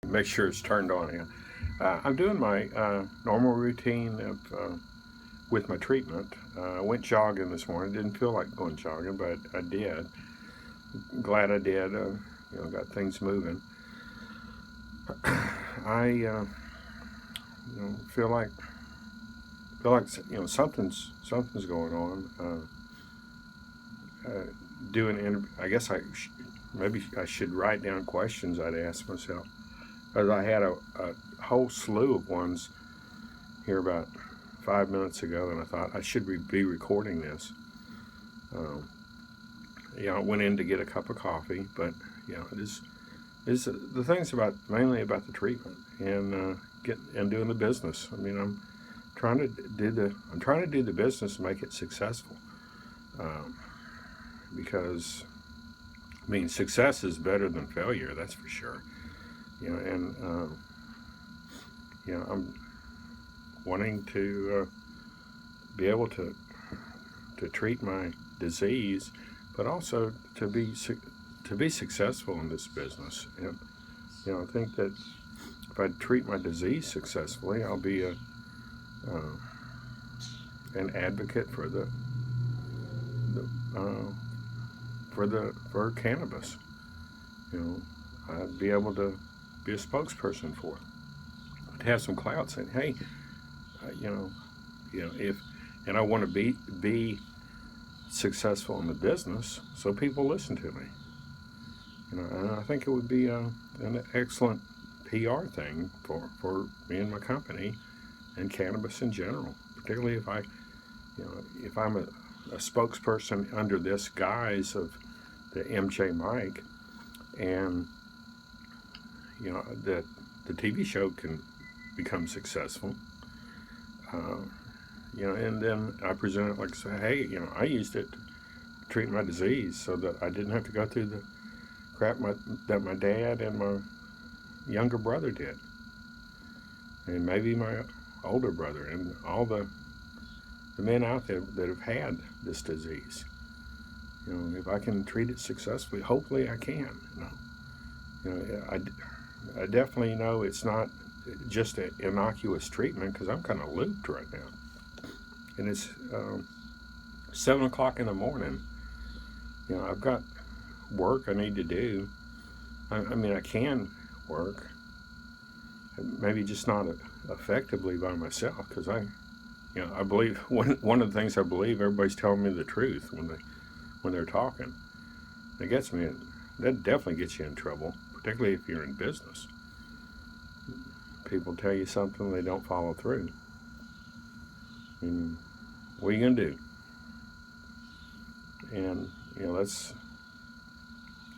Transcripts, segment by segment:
Make sure it's turned on. Yeah. I'm doing my normal routine of with my treatment. I went jogging this morning. Didn't feel like going jogging, but I did. Glad I did. Got things moving. I feel like something's going on. Doing I guess maybe I should write down questions I'd ask myself, because I had a whole slew of ones here about 5 minutes ago, and I thought I should be recording this. Um, I went in to get a cup of coffee, but it is the things about mainly about the treatment and doing the business. I mean, I'm trying to do the business and make it successful, um, because I mean success is better than failure. That's for sure. And I'm wanting to be able to treat my disease, but also to be successful in this business. And I think that if I treat my disease successfully, I'll be an advocate the uh, for cannabis. I'd be able to be a spokesperson for it. To have some clout saying, "Hey, you know, if," and I want to be successful in the business, so people listen to me. And I think it would be an excellent PR thing for me and my company and cannabis in general. Particularly if I'm a spokesperson under this guise of the MJ Mike, and that the TV show can become successful. Uh, and then I present it like, say, hey, I used it to treat my disease so that I didn't have to go through the crap that my dad and my younger brother did, and maybe my older brother, and all the men out there that have had this disease. If I can treat it successfully, hopefully I can. I definitely know it's not just an innocuous treatment, because I'm kind of looped right now, and it's 7 o'clock in the morning. I've got work I need to do. I mean, I can work, maybe just not effectively by myself, because I believe one of the things I believe, everybody's telling me the truth when they're talking. It gets me. That definitely gets you in trouble, particularly if you're in business. People tell you something, they don't follow through. And what are you gonna do? And that's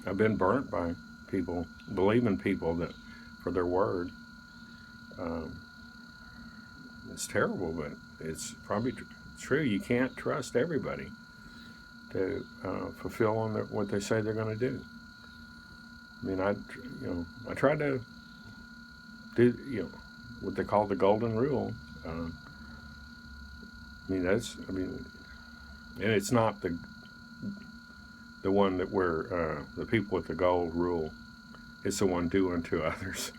I've been burnt by people believing people that for their word. Um, it's terrible, but it's probably true. You can't trust everybody to fulfill on what they say they're going to do. I mean, I try to do what they call the golden rule. And it's not the one that where the people with the gold rule. It's the one do unto others.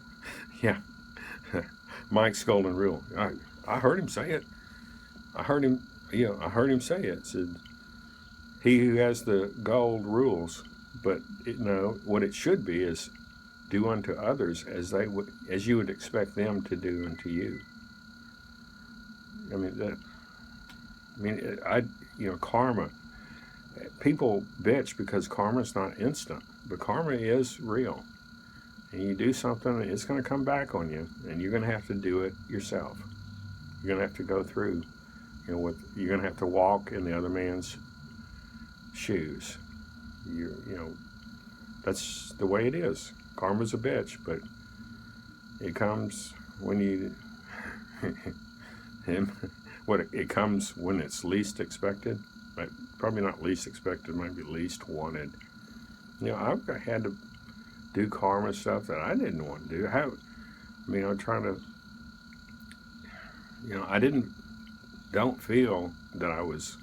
Yeah, Mike's golden rule. I heard him say it. I heard him. I heard him say it. It said, "He who has the gold rules," but what it should be is, "Do unto others as you would expect them to do unto you." I mean that. I mean, karma. People bitch because karma's not instant, but karma is real. And you do something, it's going to come back on you, and you're going to have to do it yourself. You're going to have to go through, you're going to have to walk in the other man's shoes. That's the way it is. Karma's a bitch, but it comes when you, it comes when it's least expected, but probably not least expected, maybe least wanted. I've had to do karma stuff that I didn't want to do. I'm trying to, I don't feel that I was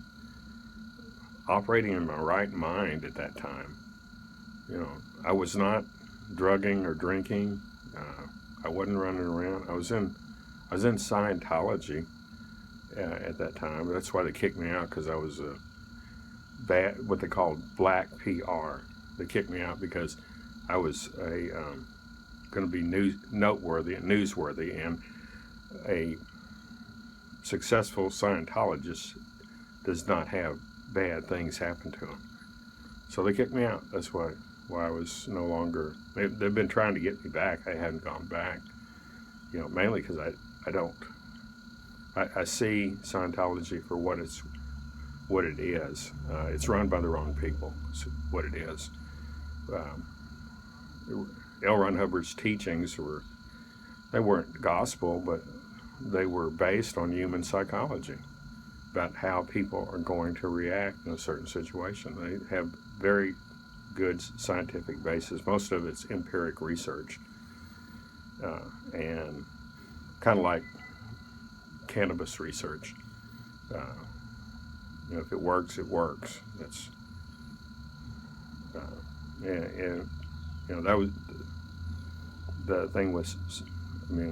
operating in my right mind at that time. I was not drugging or drinking. I wasn't running around. I was in Scientology at that time. That's why they kicked me out, because I was what they called black PR. They kicked me out because I was going to be noteworthy and newsworthy, and a successful Scientologist does not have bad things happen to him. So they kicked me out. That's why I was no longer. They've been trying to get me back. I hadn't gone back. Mainly because I don't. I see Scientology for what it is. It's run by the wrong people. It's what it is. L. Ron Hubbard's teachings weren't gospel, but they were based on human psychology, about how people are going to react in a certain situation. They have very good scientific basis. Most of it's empiric research, and kind of like cannabis research. If it works, it works. That's and that was the thing.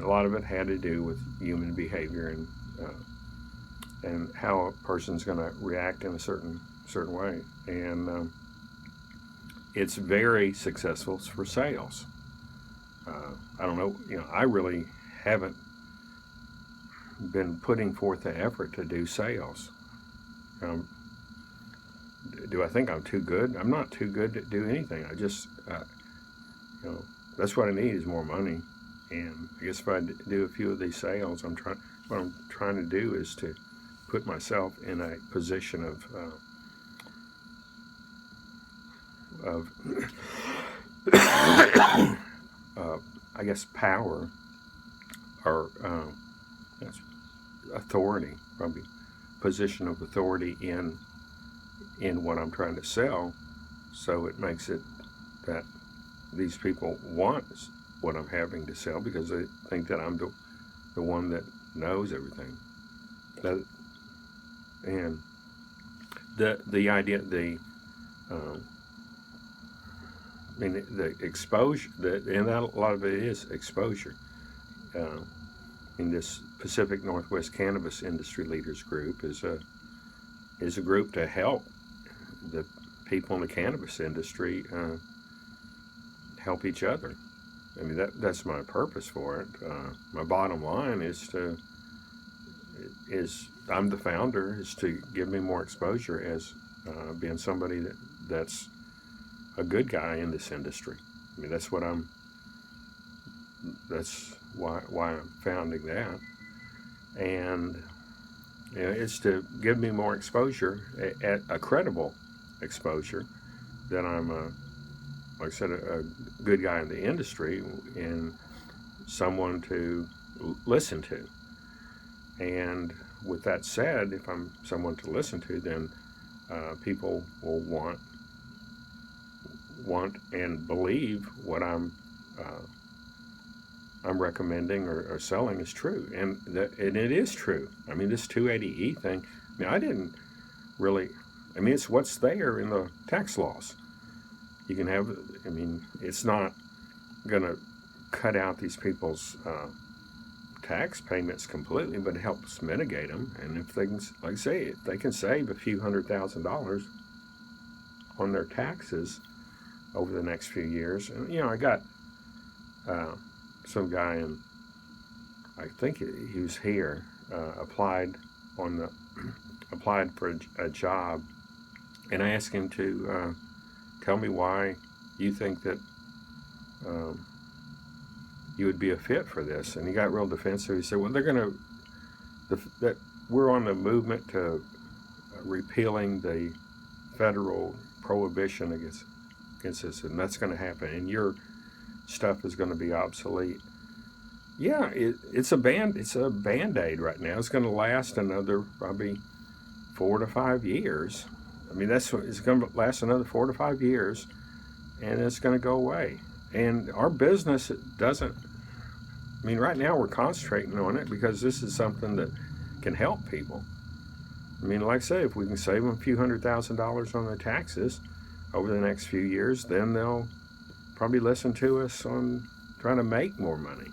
A lot of it had to do with human behavior and how a person's going to react in a certain way, and it's very successful for sales. I don't know. I really haven't been putting forth the effort to do sales. Do I think I'm too good? I'm not too good to do anything. I just, that's what I need is more money. And I guess if I do a few of these sales, what I'm trying to do is to put myself in a position of I guess power, or that's authority, probably position of authority in what I'm trying to sell, so it makes it that these people want what I'm having to sell because they think that I'm the one that knows everything. And the idea, the exposure, and a lot of it is exposure. In this Pacific Northwest Cannabis Industry Leaders Group is a group to help the people in the cannabis industry help each other. That's my purpose for it. My bottom line is I'm the founder, is to give me more exposure as being somebody that's a good guy in this industry. That's why I'm founding that, and it's to give me more exposure, a credible exposure, that I'm like I said, a good guy in the industry and someone to listen to. And with that said, if I'm someone to listen to, then people will want and believe what I'm recommending or selling is true, and it is true. This 280E thing. I didn't really. It's what's there in the tax laws. You can have. It's not going to cut out these people's tax payments completely, but it helps mitigate them. And if they can, like I say, if they can save a few $100,000 on their taxes over the next few years, and I got some guy in, I think he was here, applied for a job, and I asked him to tell me why you think that you would be a fit for this. And he got real defensive. He said, well, that we're on the movement to repealing the federal prohibition against this, and that's going to happen, and your stuff is going to be obsolete. Yeah, it's a Band-Aid right now. It's going to last another probably 4 to 5 years. It's going to last another 4 to 5 years, and it's going to go away. And our business doesn't. Right now we're concentrating on it because this is something that can help people. Like I say, if we can save them a few $100,000 on their taxes over the next few years, then they'll probably listen to us on trying to make more money.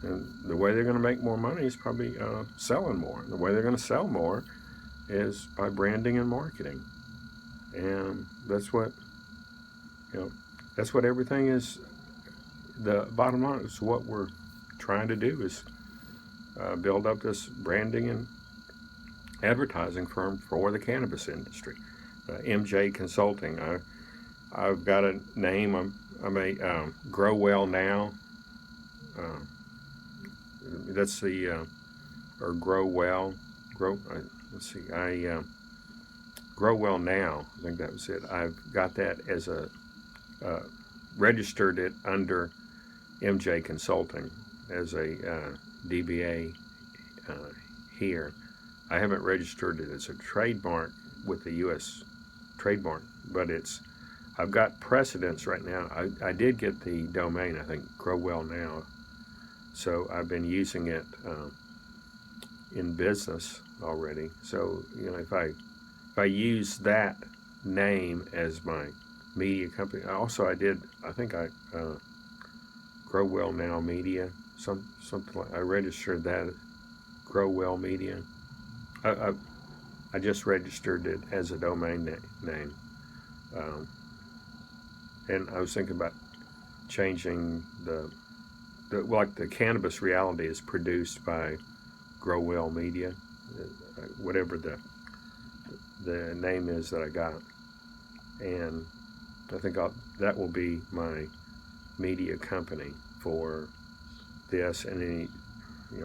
And the way they're going to make more money is probably selling more. The way they're going to sell more is by branding and marketing. And that's what, that's what everything is. The bottom line is what we're trying to do is build up this branding and advertising firm for the cannabis industry. MJ Consulting. I've got a name. I'm a Grow Well Now. That's the or Grow Well. Let's see. Grow Well Now. I think that was it. I've got that as a registered it under MJ Consulting as a DBA here. I haven't registered it as a trademark with the U.S. trademark, but I've got precedence right now. I did get the domain, I think, Grow Well Now. So I've been using it in business already. So, if I use that name as my media company, I think I Grow Well Now Media, something like, I registered that Grow Well Media. I just registered it as a domain name, and I was thinking about changing like the Cannabis Reality is produced by Grow Well Media, whatever the name is that I got, and I think that will be my media company for this, and then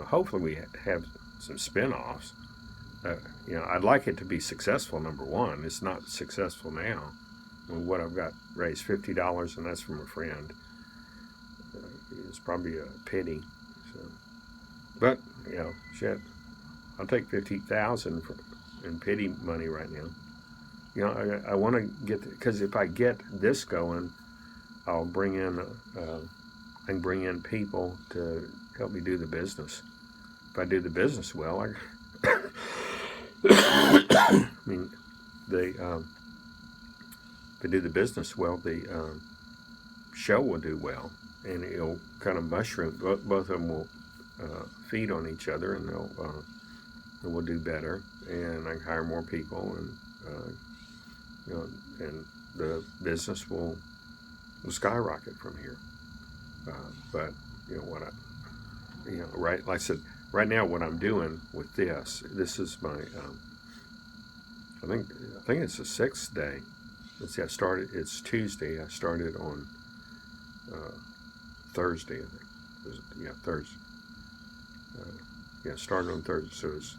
hopefully we have some spin-offs. I'd like it to be successful. Number one, it's not successful now. What I've got raised $50, and that's from a friend. It's probably a pity. So, but shit, I'll take $50,000 in pity money right now. I want to get, because if I get this going, I'll bring in I can bring in people to help me do the business. If I do the business well, I mean, if I do the business well, the show will do well, and it'll kind of mushroom. Both of them will feed on each other, and we'll do better, and I can hire more people, and and the business will skyrocket from here. But right, like I said, right now what I'm doing with this is my I think it's the 6th day. Let's see, it's Tuesday. I started on Thursday, I think. Thursday. Started on Thursday. So it's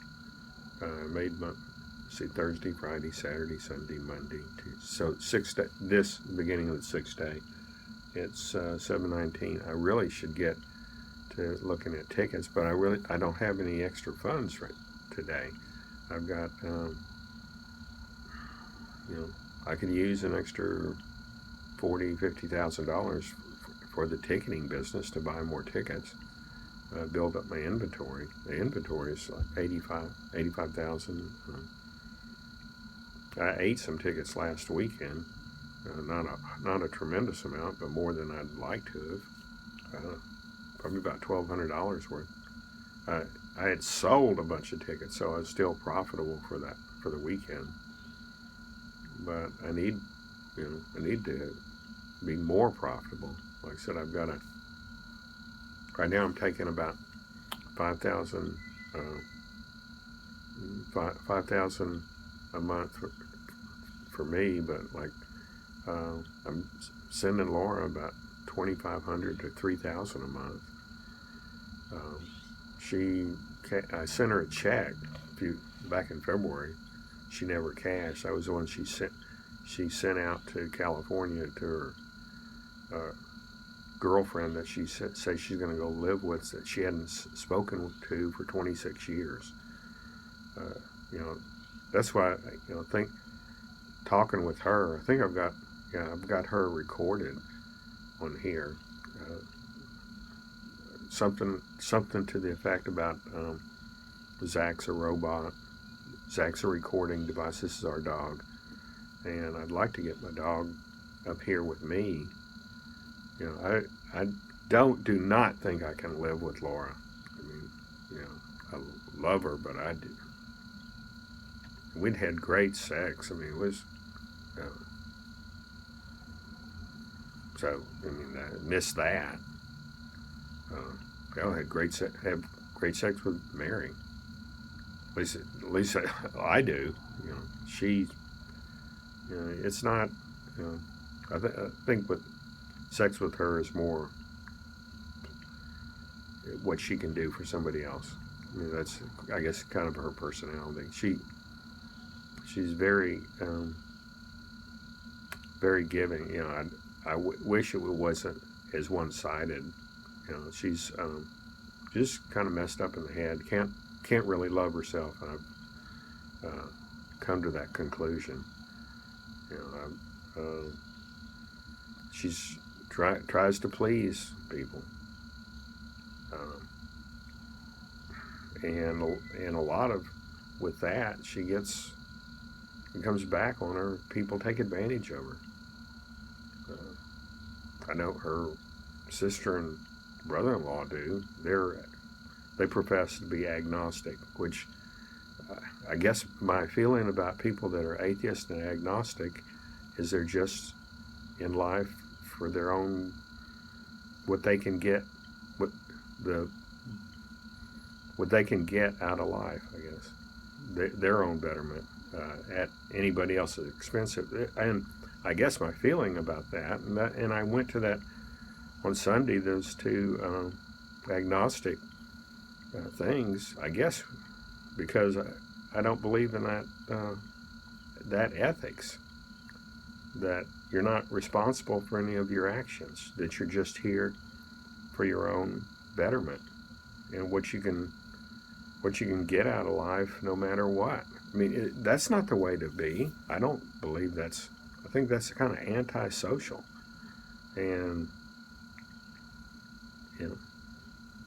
made Thursday, Friday, Saturday, Sunday, Monday, Tuesday. So 6th day, this beginning of the 6th day. It's 7:19. I really should get to looking at tickets, but I don't have any extra funds right today. I've got I could use an extra $50,000 for the ticketing business to buy more tickets, build up my inventory. The inventory is like 85,000. I ate some tickets last weekend. Not a tremendous amount, but more than I'd like to have. Probably about $1,200 worth. I had sold a bunch of tickets, so I was still profitable for the weekend. But I need to be more profitable. Like I said, right now I'm taking about 5,000 a month for me, but I'm sending Laura about $2,500 to $3,000 a month. I sent her a check back in February. She never cashed. That was the one she sent out to California to her girlfriend that she says she's going to go live with, that she hadn't spoken to for 26 years. That's why I think talking with her, I think I've got her recorded on here. Something to the effect about Zach's a robot. Zach's a recording device. This is our dog, and I'd like to get my dog up here with me. do not think I can live with Laura. I mean, you know, I love her, but we'd had great sex. I mean, it was, uh, so, I mean, I missed that. I had have great sex with Mary. At least I do. You know, she, you know, it's not, you know, I think with sex with her is more what she can do for somebody else. I mean, that's, I guess, kind of her personality. She's very, very giving. You know, wish it wasn't as one-sided. You know, she's just kind of messed up in the head. Can't really love herself. And I've come to that conclusion. You know, she's tries to please people, and a lot of with that she gets it comes back on her. People take advantage of her. I know her sister and brother-in-law do. They profess to be agnostic, which I guess my feeling about people that are atheist and agnostic is they're just in life for their own, what they can get, what the what they can get out of life. I guess their own betterment at anybody else's expense. And I guess my feeling about that, and I went to that on Sunday. Those two agnostic things. I guess because I don't believe in that ethics, that you're not responsible for any of your actions, that you're just here for your own betterment and what you can get out of life no matter what. I mean, that's not the way to be. I don't believe that's, I think that's kind of antisocial. And, you know,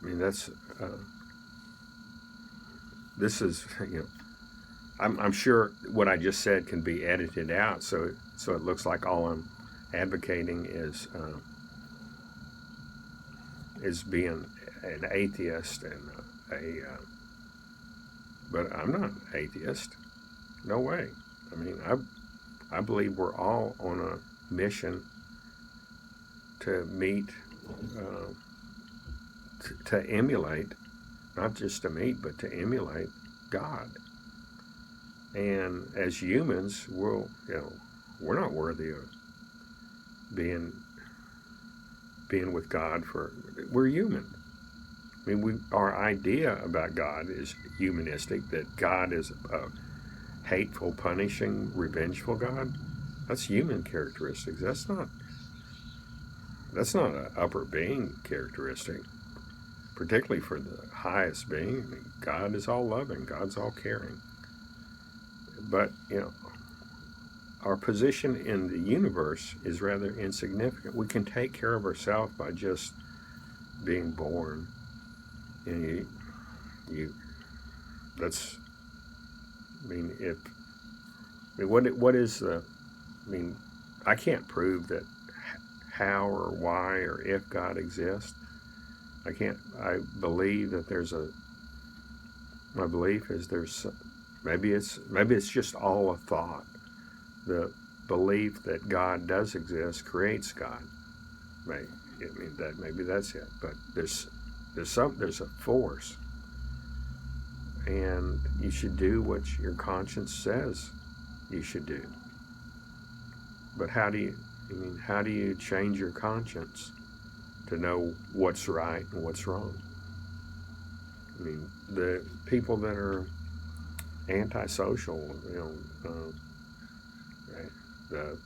I mean, this is, you know, I'm sure what I just said can be edited out, so it looks like all I'm advocating is being an atheist and but I'm not an atheist. No way. I mean, I believe we're all on a mission to meet, to emulate, not just to meet, but to emulate God. And as humans, we're not worthy of being with God. We're human. I mean, our idea about God is humanistic. That God is a hateful, punishing, revengeful God. That's human characteristics. That's not an upper being characteristic. Particularly for the highest being, I mean, God is all loving. God's all caring. But our position in the universe is rather insignificant. We can take care of ourselves by just being born. And that's, I mean, what is the, I mean, I can't prove that how or why or if God exists. I believe that my belief is maybe it's just all a thought. The belief that God does exist creates God. Maybe that's it. But there's a force, and you should do what your conscience says you should do. But how do you change your conscience to know what's right and what's wrong? I mean, the people that are antisocial, the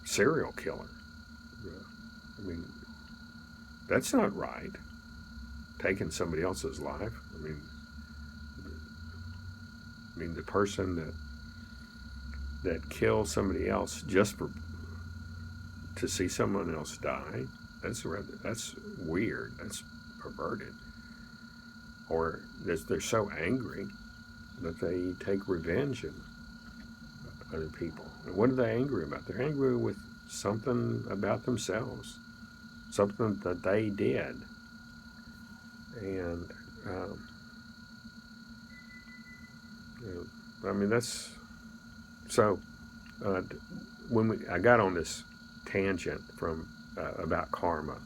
serial killer. I mean, that's not right. Taking somebody else's life. I mean, the person that kills somebody else just to see someone else die. That's weird. That's perverted. Or they're so angry that they take revenge on other people. And what are they angry about? They're angry with something about themselves. something that they did. And you know, I mean, that's so. Uh, I got on this tangent from about karma,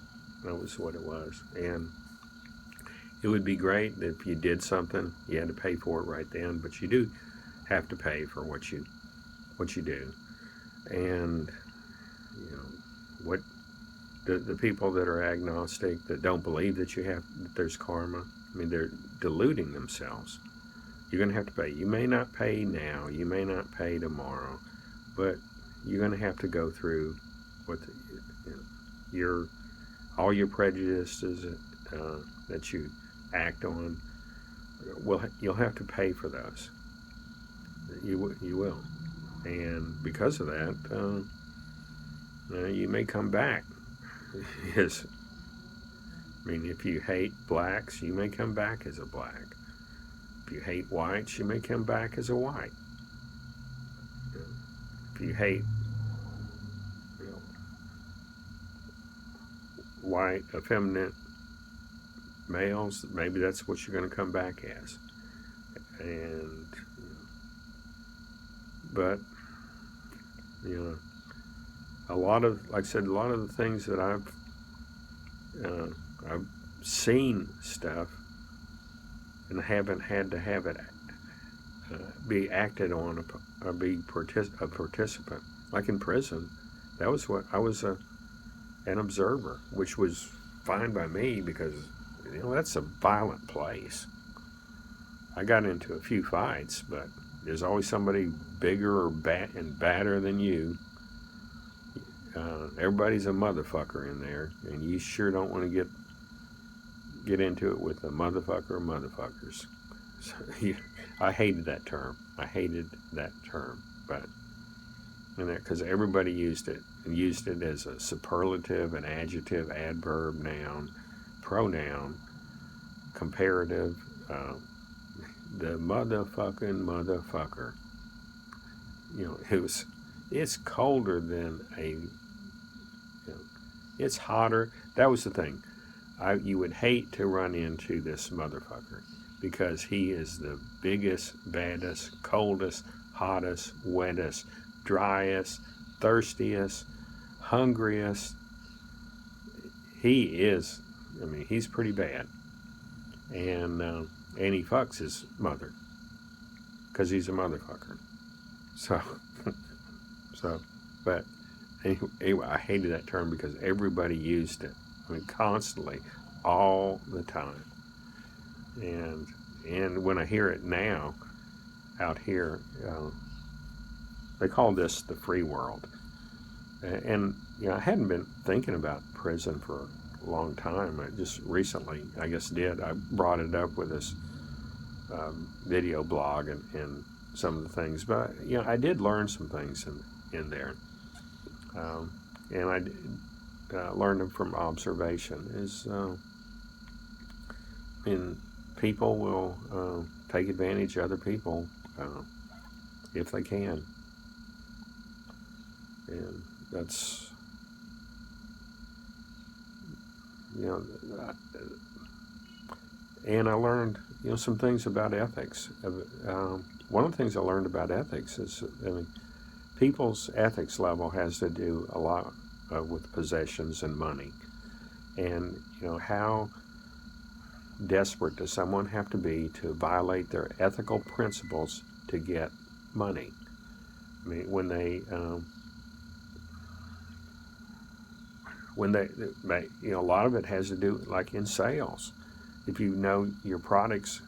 that was what it was, and it would be great if you did something, you had to pay for it right then, but you do have to pay for what you do, and you know what the people that are agnostic that don't believe that that there's karma. I mean, they're deluding themselves. You're going to have to pay. You may not pay now. You may not pay tomorrow, but you're going to have to go through what you know, your all your prejudices that you act on. Well, you'll have to pay for those. You will, and because of that, you may come back. Yes, I mean, if you hate blacks, you may come back as a black. If you hate whites, you may come back as a white. If you hate you know, white, effeminate males, maybe that's what you're going to come back as. And but you know, a lot of, like I said, a lot of the things that I've seen stuff and haven't had to have it be acted on or be a participant. Like in prison, that was what I was an observer, which was fine by me because that's a violent place. I got into a few fights, but there's always somebody bigger or badder than you. Everybody's a motherfucker in there, and you sure don't want to get into it with a motherfucker or motherfuckers. So, I hated that term. But because everybody used it as a superlative, an adjective, adverb, noun, pronoun, comparative. The motherfucking motherfucker. It's colder than it's hotter. That was the thing. You would hate to run into this motherfucker because he is the biggest, baddest, coldest, hottest, wettest, driest, thirstiest, hungriest. He is, I mean, he's pretty bad. And he fucks his mother because he's a motherfucker. So, but anyway, I hated that term because everybody used it. I mean, constantly, all the time. And when I hear it now, out here, they call this the free world. And I hadn't been thinking about prison for a long time. I just recently, I guess, I brought it up with this video blog and some of the things. But I did learn some things in there, and I learned them from observation. People will take advantage of other people if they can, and that's and I learned some things about ethics. One of the things I learned about ethics is, people's ethics level has to do a lot with possessions and money, and how desperate does someone have to be to violate their ethical principles to get money? I mean, when they a lot of it has to do, like in sales. If you know your product's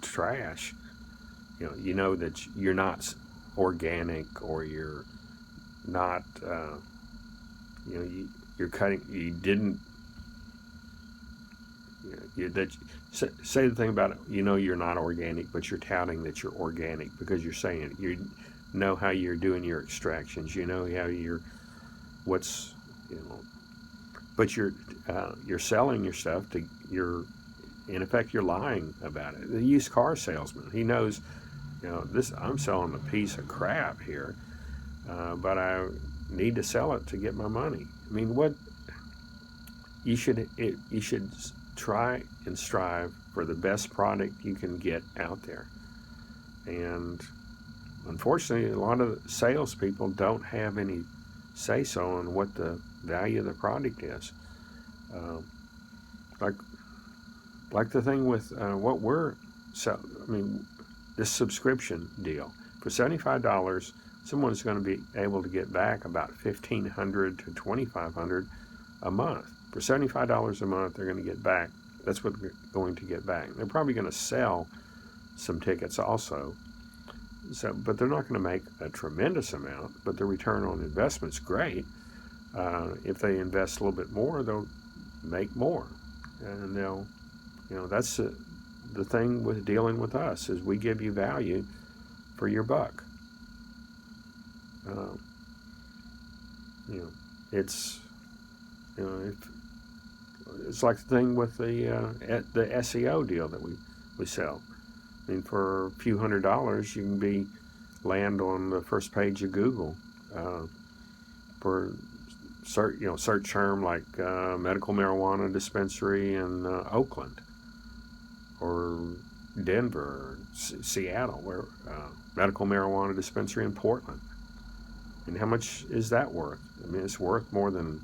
trash, you know that you're not organic, or you're not, you're cutting, you didn't, say the thing about it, you're not organic, but you're touting that you're organic because you're saying it. You know how you're doing your extractions, how but you're selling your stuff in effect, you're lying about it. The used car salesman, he knows, I'm selling a piece of crap here, but I need to sell it to get my money. I mean, you should try and strive for the best product you can get out there. And unfortunately, a lot of salespeople don't have any say so on what the value of the product is. Um, like like the thing with what we're so I mean, this subscription deal for $75, someone's going to be able to get back about $1,500 to $2,500 a month. For $75 a month, they're going to get back. That's what they're going to get back. They're probably going to sell some tickets also. So, but they're not going to make a tremendous amount. But the return on investment's great. If they invest a little bit more, they'll make more, and they'll, that's the thing with dealing with us is we give you value for your buck. Uh, you know, it's it's like the thing with the SEO deal that we sell. I mean, for a few $100s, you can land on the first page of Google for search term like medical marijuana dispensary in Oakland or Denver or Seattle, where medical marijuana dispensary in Portland. And how much is that worth? I mean, it's worth more than.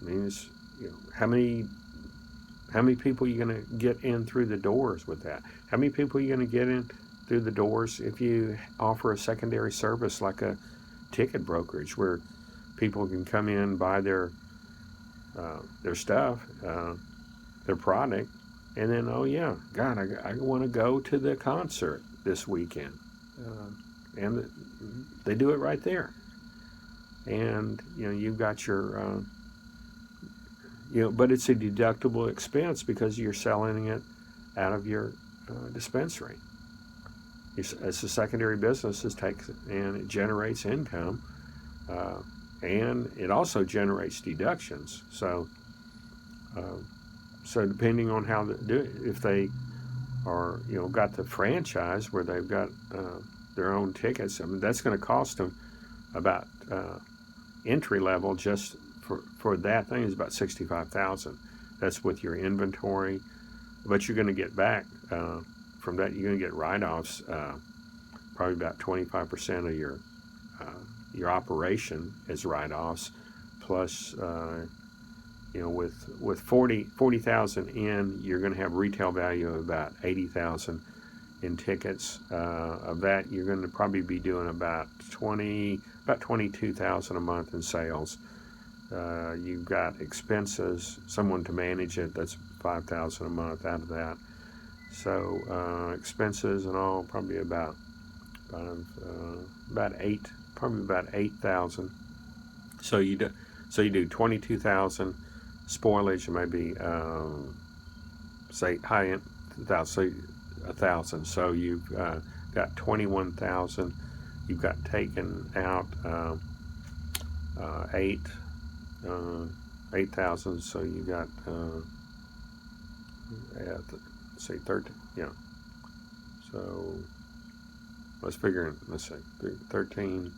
It's, how many people are you going to get in through the doors with that? How many people are you going to get in through the doors if you offer a secondary service like a ticket brokerage where people can come in, buy their stuff, their product, and then, oh yeah, God, I want to go to the concert this weekend, and they do it right there. And you've got your but it's a deductible expense because you're selling it out of your dispensary. It's a secondary business, and it generates income, and it also generates deductions. So depending on how they do it, if they are got the franchise where they've got their own tickets, I mean that's going to cost them about entry level just for that thing is about $65,000. That's with your inventory, but you're going to get back from that. You're going to get write-offs, probably about 25% of your operation as write-offs, plus with 40,000 in, you're going to have retail value of about 80,000 in tickets. Of that, you're going to probably be doing about 22,000 a month in sales. You've got expenses, someone to manage it, that's 5,000 a month out of that. So expenses and all, probably about 8,000. So you do 22,000 spoilage, maybe say high end 1,000. So you've got 21,000. You've got taken out 8,000. So you got say 13. Yeah. So let's see 13.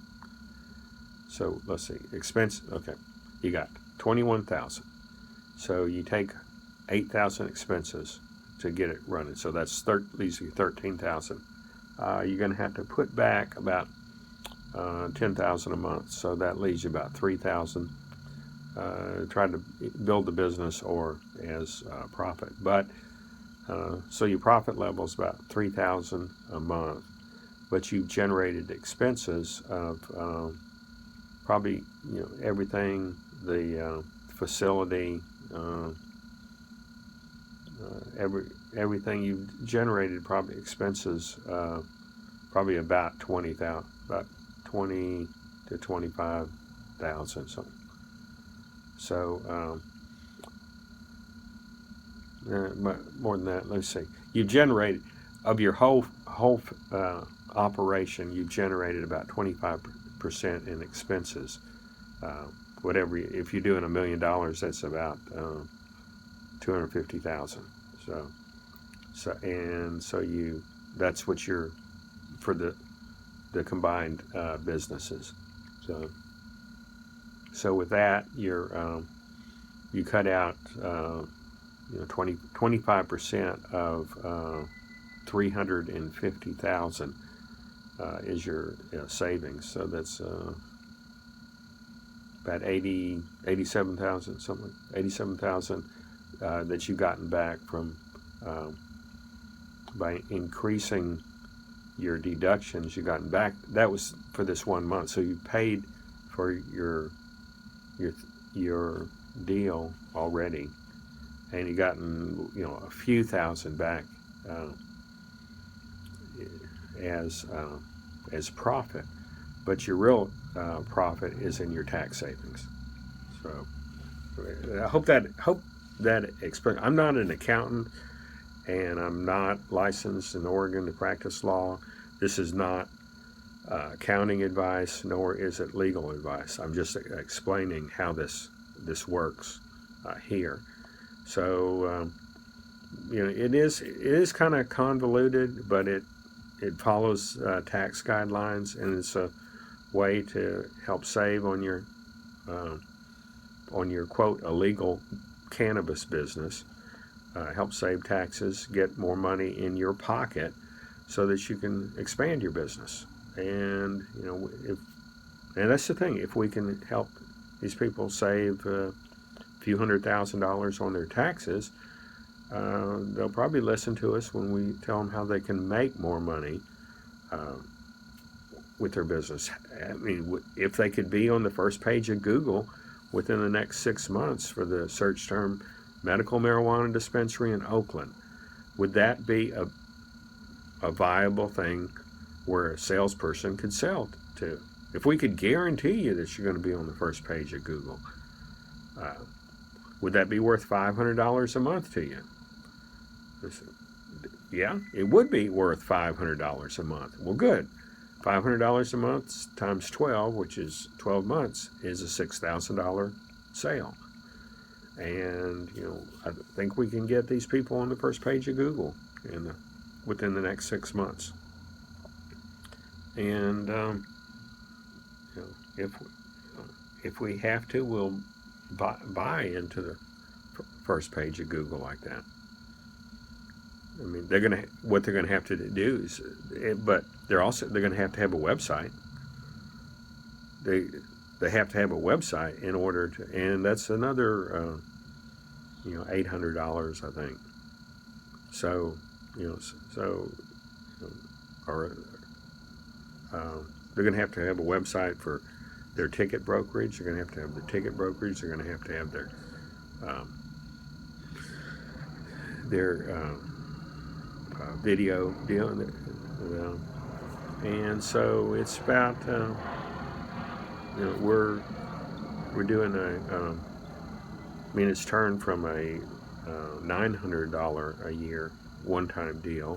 So let's see expense. Okay, you got 21,000. So you take 8,000 expenses to get it running. So that's leaves you 13,000. You're going to have to put back about 10,000 a month. So that leaves you about 3,000. Try to build the business or as profit. But so your profit level is about 3,000 a month, but you've generated expenses of probably everything, the facility, everything you've generated, probably expenses probably about 20 to 25,000 something. So more than that, let's see. You generated of your whole operation, you've generated about 25% in expenses. Whatever, if you're doing $1 million, that's about 250,000. So that's what you're for the combined businesses. So So with that, you cut out 25% of 350,000 is your savings. So that's about 87,000, something, 87,000 that you've gotten back from by increasing your deductions. You've gotten back. That was for this 1 month. So you paid for your deal already, and you gotten a few thousand back as profit. But your real profit is in your tax savings. So I hope that explains. I'm not an accountant, and I'm not licensed in Oregon to practice law. This is not accounting advice, nor is it legal advice. I'm just explaining how this works here. So it is kind of convoluted, but it follows tax guidelines, and it's a way to help save on your quote illegal cannabis business. Help save taxes, get more money in your pocket, so that you can expand your business. And and that's the thing. If we can help these people save a few $100,000 on their taxes, they'll probably listen to us when we tell them how they can make more money with their business. I mean, if they could be on the first page of Google within the next 6 months for the search term medical marijuana dispensary in Oakland, would that be a viable thing where a salesperson could sell to? If we could guarantee you that you're going to be on the first page of Google, would that be worth $500 a month to you? Yeah, it would be worth $500 a month. Well, good. $500 a month times 12, which is 12 months, is a $6,000 sale. And I think we can get these people on the first page of Google within the next 6 months. And if we have to, we'll buy into the first page of Google like that. I mean, what they're gonna have to do is, but they're gonna have to have a website. They have to have a website in order to, and that's another $800, I think. So they're going to have a website for their ticket brokerage. They're going to have the ticket brokerage. They're going to have their video deal, and so it's about we're doing it's turned from a $900 a year one-time deal